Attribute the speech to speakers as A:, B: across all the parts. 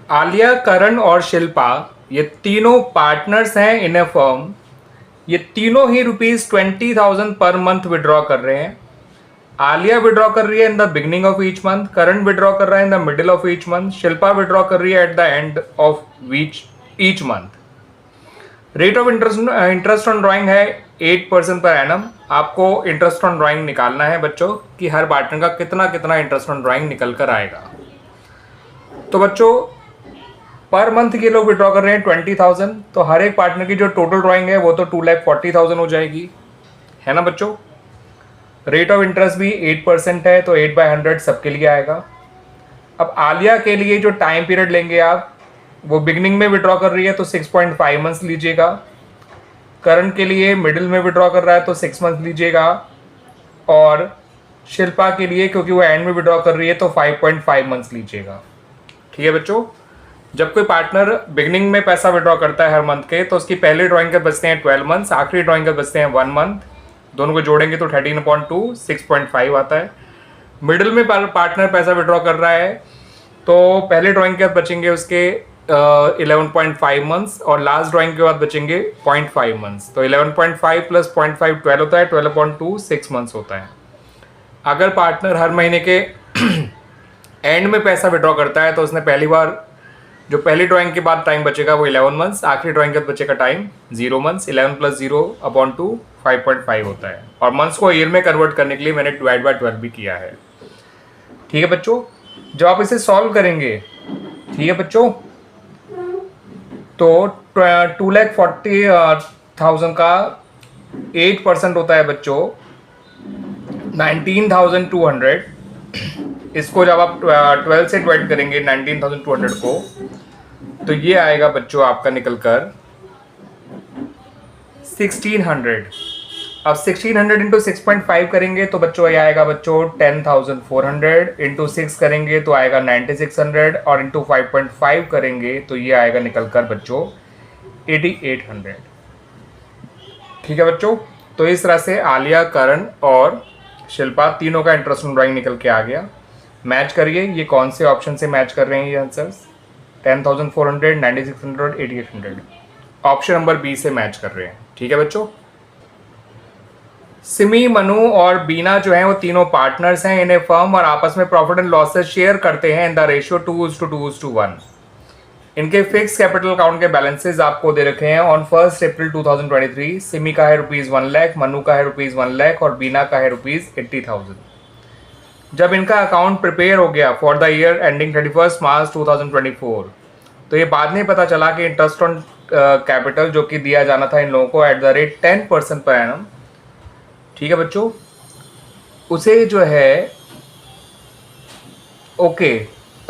A: आलिया, करण और शिल्पा ये तीनों पार्टनर्स हैं इन ए फर्म। ये तीनों ही ₹20,000 पर मंथ विड्रॉ कर रहे हैं। आलिया विड्रॉ कर रही है in the beginning of each month, Karan withdraw कर रहा है in the middle of each month, Shilpa withdraw कर रही है at the end of each month. Rate of interest on drawing है 8% पर एनम। आपको इंटरेस्ट ऑन ड्राइंग निकालना है बच्चों कि हर पार्टनर का कितना कितना इंटरेस्ट ऑन ड्राइंग निकल कर आएगा। तो बच्चों पर मंथ के लोग विड्रॉ कर रहे हैं 20,000, तो हर एक पार्टनर की जो टोटल ड्राइंग है वो तो 2,40,000 हो जाएगी, है ना बच्चों। रेट ऑफ इंटरेस्ट भी 8% है, तो 8/100 सबके लिए आएगा। अब आलिया के लिए जो टाइम पीरियड लेंगे आप, वो बिगनिंग में विड्रॉ कर रही है तो 6.5 मंथ्स लीजिएगा। करण के लिए मिडिल में विड्रॉ कर रहा है तो 6 मंथ लीजिएगा, और शिल्पा के लिए क्योंकि वो एंड में विड्रॉ कर रही है तो 5.5 मंथ्स लीजिएगा। ठीक है बच्चों। जब कोई पार्टनर बिगनिंग में पैसा विड्रॉ करता है हर मंथ के, तो उसकी पहली ड्राइंग के बचते हैं 12 मंथ्स, आखिरी ड्राइंग के बचते हैं 1 मंथ। दोनों को जोड़ेंगे तो 13/2 6.5 आता है। मिडिल में पार्टनर पैसा विड्रॉ कर रहा है तो पहले ड्राइंग के बाद बचेंगे उसके 11.5 मंथ्स, और लास्ट ड्राइंग के बाद बचेंगे 0.5 मंथ्स। तो 11.5 प्लस 0.5 12 होता है, 12/2 6 मंथ्स होता है। अगर पार्टनर हर महीने के एंड में पैसा विड्रॉ करता है तो उसने पहली बार जो पहली ड्राइंग के बाद टाइम बचेगा वो 11 मंथ्स, आखिरी ड्राइंग के बाद बचेगा टाइम 0 मंथ्स। 11 + 0/2 5.5 होता है, और मंथ्स को ईयर में कन्वर्ट करने के लिए मैंने डिवाइड बाय 12 भी किया है। ठीक है बच्चों। जब आप इसे सॉल्व करेंगे, ठीक है बच्चों, तो 2,40,000 का 8% होता है बच्चों 19,200। इसको जब आप 12 से डिवाइड करेंगे 19,200 को, तो ये आएगा बच्चों आपका निकल कर 1,600। अब 1,600 इंटू 6.5 करेंगे तो बच्चों ये आएगा बच्चों 10,400, इंटू 6 करेंगे तो आएगा 9,600, और इंटू 5.5 करेंगे तो ये आएगा निकल कर बच्चों 8,800। ठीक है बच्चों। तो इस तरह से आलिया, करण और शिल्पा तीनों का इंटरेस्ट ऑन ड्राइंग निकल के आ गया। मैच करिए ये कौन से ऑप्शन से मैच कर रहे हैं ये आंसर्स। 10,400, 9,600 और 8,800 ऑप्शन नंबर बी से मैच कर रहे हैं। ठीक है बच्चों। सिमी, मनु और बीना जो हैं वो तीनों पार्टनर्स हैं इन ए फर्म, और आपस में प्रॉफिट एंड लॉसेस शेयर करते हैं इन द रेशियो 2:2:1। इनके फिक्स कैपिटल अकाउंट के बैलेंसेस आपको दे रखे हैं ऑन 1 अप्रैल 2023। सिमी का है ₹1 लाख, मनु का है ₹1 लाख, और बीना का है ₹80,000। जब इनका अकाउंट प्रिपेयर हो गया फॉर द ईयर एंडिंग 31 मार्च 2024, तो ये बाद में पता चला कि इंटरेस्ट ऑन कैपिटल जो कि दिया जाना था इन लोगों को at the rate 10% per annum, ठीक है बच्चों, उसे जो है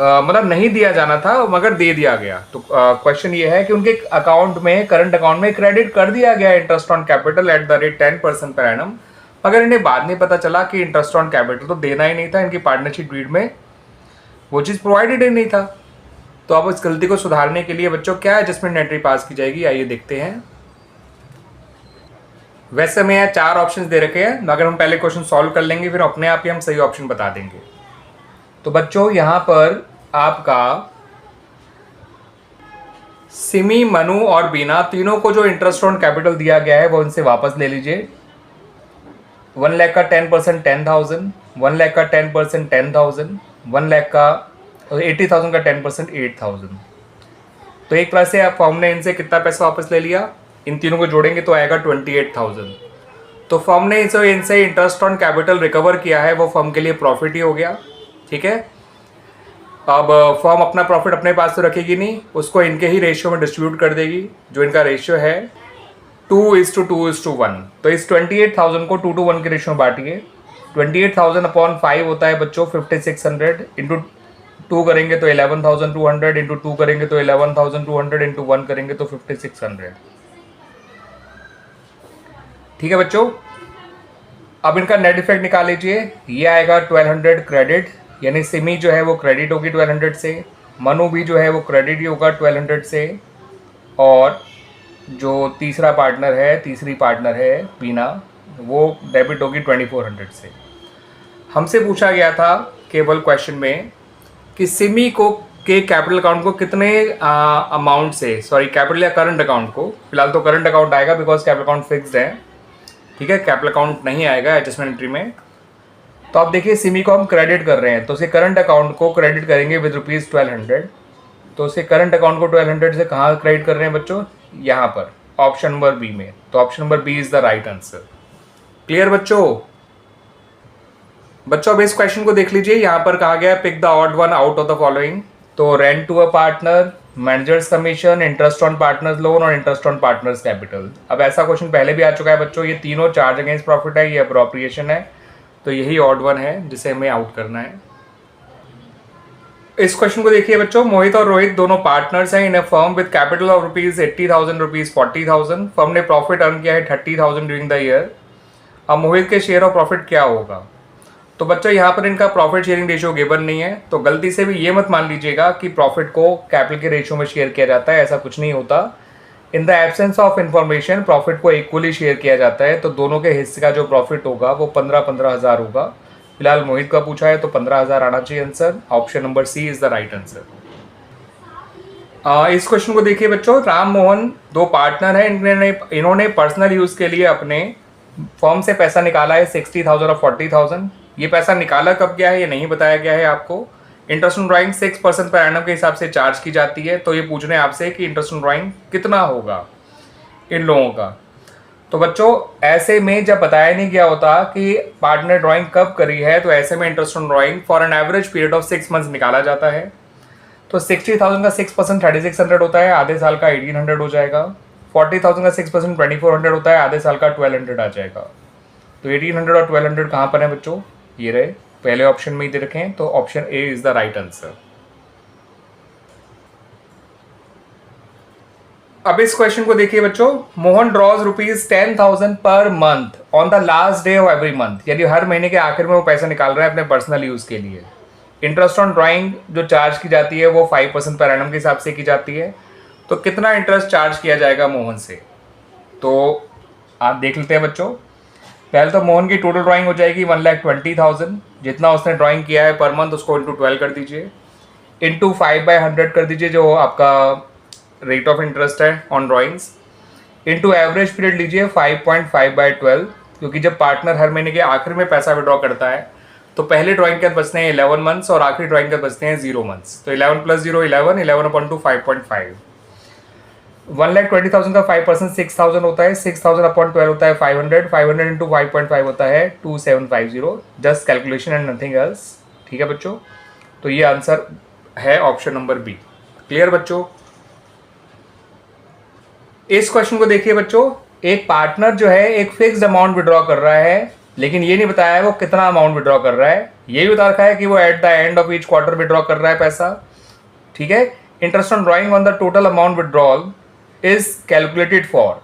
A: मतलब नहीं दिया जाना था मगर दे दिया गया। तो क्वेश्चन ये है कि उनके अकाउंट में, करंट अकाउंट में क्रेडिट कर दिया गया interest on capital at the rate 10% per annum, मगर इन्हें बाद में पता चला कि इंटरेस्ट ऑन कैपिटल तो देना ही नहीं था, इनकी पार्टनरशिप डीड में वो चीज़ प्रोवाइडेड ही नहीं था। तो अब इस गलती को सुधारने के लिए बच्चों क्या एडजस्टमेंट एंट्री पास की जाएगी, आइए देखते हैं। वैसे हमें यहाँ 4 ऑप्शन दे रखे हैं, अगर हम पहले क्वेश्चन सॉल्व कर लेंगे फिर अपने आप ही हम सही ऑप्शन बता देंगे। तो बच्चों यहाँ पर आपका सिमी, मनु और बीना तीनों को जो इंटरेस्ट ऑन कैपिटल दिया गया है वो इनसे वापस ले लीजिए। 1 लाख का 10% 10,000, 1 लाख का 10% 10,000, 1 लाख का 80,000 का 10% 8,000। तो एक तरह से आप फर्म ने इनसे कितना पैसा वापस ले लिया, इन तीनों को जोड़ेंगे तो आएगा 28,000। तो फर्म ने इनसे इंटरेस्ट ऑन कैपिटल रिकवर किया है, वो फर्म के लिए प्रॉफिट ही हो गया। ठीक है। अब फर्म अपना प्रॉफिट अपने पास तो रखेगी नहीं, उसको इनके ही रेशियो में डिस्ट्रीब्यूट कर देगी, जो इनका रेशियो है 2:2:1। तो इस 28,000 को 2:1 के रेशियो में बांटिए। 28,000 अपॉन 5 होता है बच्चों 5,600, इंटू 2 करेंगे तो 11,200, इंटू 2 करेंगे तो 11,200, इंटू 1 करेंगे तो 5,600। ठीक है बच्चों। अब इनका नेट इफेक्ट निकाल लीजिए। ये आएगा 1,200 क्रेडिट, यानी सिमी जो है वो क्रेडिट होगी 1,200 से, मनु भी जो है वो क्रेडिट ही होगा 1,200 से, और जो तीसरी पार्टनर है बीना, वो डेबिट होगी 2,400 से। हमसे पूछा गया था केवल क्वेश्चन में कि सिमी को के कैपिटल अकाउंट को कितने अमाउंट से, सॉरी कैपिटल या करंट अकाउंट को, फिलहाल तो करंट अकाउंट आएगा बिकॉज कैपिटल अकाउंट फिक्स्ड है, ठीक है, कैपिटल अकाउंट नहीं आएगा एडजस्टमेंट एंट्री में। तो आप देखिए सिमी को हम क्रेडिट कर रहे हैं, तो उसे करंट अकाउंट को क्रेडिट करेंगे विद ₹1200। तो उसे करंट अकाउंट को 1200 से कहाँ क्रेडिट कर रहे हैं बच्चों, यहाँ पर ऑप्शन नंबर बी में। तो option number B is the right answer. Clear बच्चों? बच्चों अब इस क्वेश्चन को देख लीजिए, यहाँ पर कहा गया pick the odd one out of the following. तो rent to a partner, managers commission, interest on partners loan और इंटरेस्ट ऑन पार्टनर्स कैपिटल। अब ऐसा क्वेश्चन पहले भी आ चुका है बच्चों, ये तीनों चार्ज अगेंस्ट प्रॉफिट है, ये अप्रोप्रिएशन है, तो यही ऑड वन है जिसे हमें आउट करना है। इस क्वेश्चन को देखिए बच्चों, मोहित और रोहित दोनों पार्टनर्स हैं in a firm with capital of ₹80,000 ₹40,000। Firm ने प्रॉफिट अर्न किया है 30,000 ड्यूरिंग द ईयर। अब मोहित के शेयर ऑफ प्रॉफिट क्या होगा? तो बच्चों यहाँ पर इनका प्रॉफिट शेयरिंग रेशियो गिवन नहीं है, तो गलती से भी ये मत मान लीजिएगा कि प्रॉफिट को कैपिटल के रेशियो में शेयर किया जाता है, ऐसा कुछ नहीं होता। In the absence of information profit को इक्वली शेयर किया जाता है, तो दोनों के हिस्से का जो प्रॉफिट होगा वो 15-15 हज़ार होगा। फिलहाल मोहित का पूछा है तो 15,000 आना चाहिए answer. Option number C is the right answer. इस क्वेश्चन को देखिए बच्चों, राम मोहन दो पार्टनर हैं, इन्होंने पर्सनल यूज के लिए अपने फर्म से पैसा निकाला है 60,000 और 40,000। ये पैसा निकाला कब गया है ये नहीं बताया गया है आपको। Interest on drawing 6% per annum के हिसाब से चार्ज की जाती है, तो ये पूछ रहे हैं आपसे कि इंटरेस्ट ऑन ड्राइंग कितना होगा इन लोगों का। तो बच्चों ऐसे में जब बताया नहीं गया होता कि पार्टनर ड्राइंग कब करी है, तो ऐसे में interest on drawing for an average period of 6 months निकाला जाता है। तो 60,000 का 6% 3600 होता है, आधे साल का 1800 हो जाएगा। 40,000 का 6% 2400 होता है, आधे साल का 1200 आ जाएगा। तो 1800 और 1200 कहाँ पर है बच्चों, ये रहे पहले ऑप्शन में ही दे रखें, तो option A is the right answer. अब इस क्वेश्चन को देखिए बच्चों, Mohan draws ₹10,000 per month on the last day of every month, यानी हर महीने के आखिर में वो पैसा निकाल रहा है अपने पर्सनल यूज के लिए। इंटरेस्ट ऑन ड्राइंग जो चार्ज की जाती है वो 5% पर एनम के हिसाब से की जाती है। तो कितना इंटरेस्ट चार्ज किया जाएगा मोहन से, तो आप देख लेते हैं बच्चों। पहले तो मोहन की टोटल ड्राइंग हो जाएगी 1,20,000, जितना उसने ड्राइंग किया है पर मंथ उसको इंटू 12 कर दीजिए, इंटू 5/100 कर दीजिए जो आपका रेट ऑफ इंटरेस्ट है on drawings, into average period लीजिए 5.5/12, क्योंकि जब पार्टनर हर महीने के आखिर में पैसा विड्रॉ करता है तो पहले ड्राइंग के बचते हैं 11 मंथ्स और आखिरी ड्राइंग के बचते हैं 0 मंथ्स। तो 11 + 0 11/5.5। 1,20,000 का 5% 6,000 होता है, 6,000/12 होता है 500, 500 इंटू 5.5 होता है 2750। Just calculation and nothing else. ठीक है बच्चों, तो ये आंसर है ऑप्शन नंबर बी। क्लियर बच्चों? इस क्वेश्चन को देखिए बच्चों, एक पार्टनर जो है एक फिक्स्ड अमाउंट विड्रॉ कर रहा है, लेकिन ये नहीं बताया है वो कितना अमाउंट विड्रॉ कर रहा है। ये भी बता रखा है कि वो at the end of each quarter withdraw कर रहा है पैसा। ठीक है, interest on drawing on the total amount withdrawal is calculated for.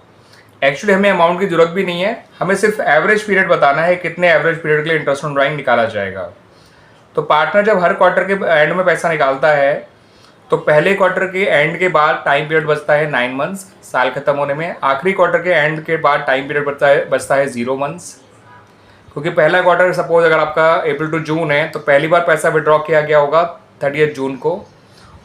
A: Actually हमें अमाउंट की जरूरत भी नहीं है, हमें सिर्फ एवरेज पीरियड बताना है, कितने एवरेज पीरियड के लिए इंटरेस्ट ऑन ड्राइंग निकाला जाएगा। तो पार्टनर जब हर क्वार्टर के एंड में पैसा निकालता है, तो पहले क्वार्टर के एंड के बाद टाइम पीरियड बचता है 9 मंथ्स साल खत्म होने में, आखिरी क्वार्टर के एंड के बाद टाइम पीरियड बचता है 0 मंथ्स। क्योंकि पहला क्वार्टर सपोज अगर आपका अप्रैल टू जून है, तो पहली बार पैसा विड्रॉ किया गया होगा 30 जून को,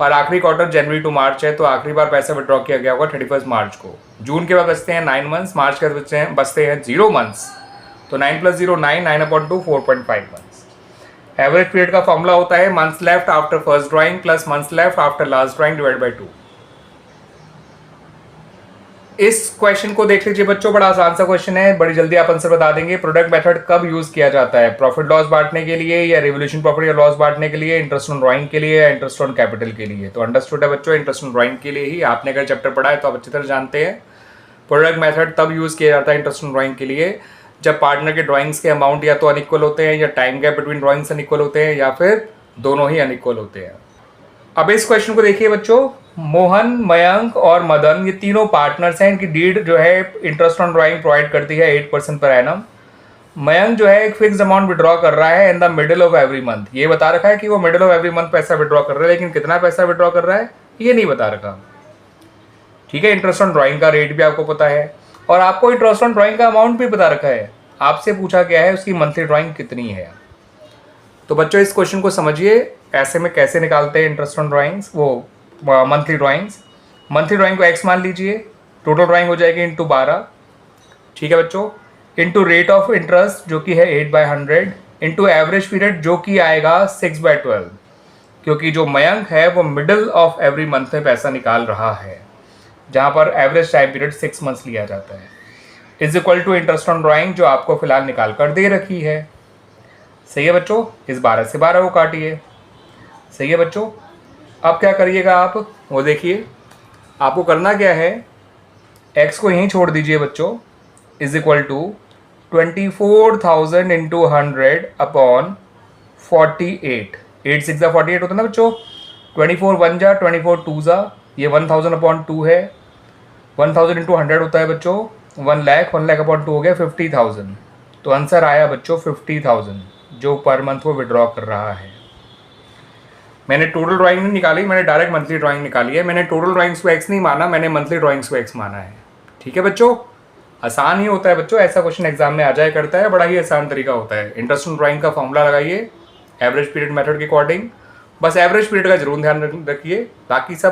A: और आखिरी क्वार्टर जनवरी टू मार्च है, तो आखिरी बार पैसा विड्रॉ किया गया होगा 31 मार्च को। जून के बाद बचते हैं 9 मंथ्स, मार्च के बचते हैं 0 मंथ्स। तो 9 + 0 9, 9/2 4.5 मंथ्स। एवरेज पीरियड का फॉर्मूला होता है months left after first drawing plus months left after last drawing divide by 2। इस क्वेश्चन को देख लीजिए बच्चों, बड़ा आसान सा क्वेश्चन है, बड़ी जल्दी आप आंसर बता देंगे। प्रोडक्ट मेथड कब यूज किया जाता है, प्रॉफिट लॉस बांटने के लिए या रिवोल्यूशन प्रॉफिट या लॉस बांटने के लिए, इंटरेस्ट ऑन ड्राइंग के लिए या इंटरेस्ट ऑन कैपिटल के लिए? तो अंडरस्टूड है बच्चों, इंटरेस्ट ऑन ड्राइंग के लिए ही। आपने अगर चैप्टर पढ़ा है तो आप अच्छी तरह जानते हैं प्रोडक्ट मेथड तब यूज किया जाता है इंटरेस्ट ऑन ड्राइंग के लिए जब पार्टनर के ड्राइंग्स के अमाउंट या तो अनइक्वल होते हैं, या time gap between drawings unequal होते हैं, या फिर दोनों ही अनइक्वल होते हैं। अब इस क्वेश्चन को देखिए बच्चों, मोहन, मयंक और मदन ये तीनों पार्टनर्स हैं, इनकी डीड जो है इंटरेस्ट ऑन ड्राइंग प्रोवाइड करती है 8% पर एनम। मयंक जो है एक फिक्स अमाउंट विड्रॉ कर रहा है in the middle of every month. ये बता रखा है कि वो मिडिल ऑफ एवरी मंथ पैसा विड्रॉ कर रहा है, लेकिन कितना पैसा विड्रॉ कर रहा है ये नहीं बता रखा। ठीक है, इंटरेस्ट ऑन ड्राइंग का रेट भी आपको पता है, और आपको इंटरेस्ट ऑन ड्राइंग का अमाउंट भी बता रखा है। आपसे पूछा गया है उसकी मंथली ड्राइंग कितनी है। तो बच्चों इस क्वेश्चन को समझिए, ऐसे में कैसे निकालते हैं इंटरेस्ट ऑन ड्राइंग्स, वो मंथली ड्राइंग्स। मंथली ड्राइंग को x मान लीजिए, टोटल ड्राइंग हो जाएगी इंटू 12, ठीक है बच्चों, इंटू रेट ऑफ इंटरेस्ट जो कि है 8/100, इंटू एवरेज पीरियड जो कि आएगा 6/12, क्योंकि जो मयंक है वो मिडल ऑफ एवरी मंथ में पैसा निकाल रहा है, जहाँ पर एवरेज टाइम पीरियड 6 मंथ्स लिया जाता है, is equal to interest on drawing जो आपको फिलहाल निकाल कर दे रखी है। सही है बच्चों, इस 12 से 12 को काटिए। सही है बच्चों, अब क्या करिएगा आप, वो देखिए आपको करना क्या है, x को यहीं छोड़ दीजिए बच्चों, is equal to 24,000 into 100 upon 48, 8 6 48 होता है ना बच्चों, 24 1 जा 24 2 जा, ये 1000 अपॉन 2 है, 1000 इंटू 100 होता है बच्चों 1 लाख, 1 लाख अपॉन 2 हो गया 50,000। तो आंसर आया बच्चों 50,000 जो पर मंथ वो विड्रॉ कर रहा है। मैंने टोटल ड्राइंग नहीं निकाली, मैंने डायरेक्ट मंथली ड्राइंग निकाली है। मैंने टोटल ड्राइंग्स को x नहीं माना, मैंने मंथली ड्राइंग्स को x माना है। ठीक है बच्चों, आसान ही होता है बच्चों, ऐसा क्वेश्चन एग्जाम में आ जाया करता है, बड़ा ही आसान तरीका होता है। इंटरेस्ट ऑन ड्राइंग का फॉर्मूला लगाइए एवरेज पीरियड मेथड के अकॉर्डिंग, बस एवरेज पीरियड का जरूर ध्यान रखिए, बाकी सब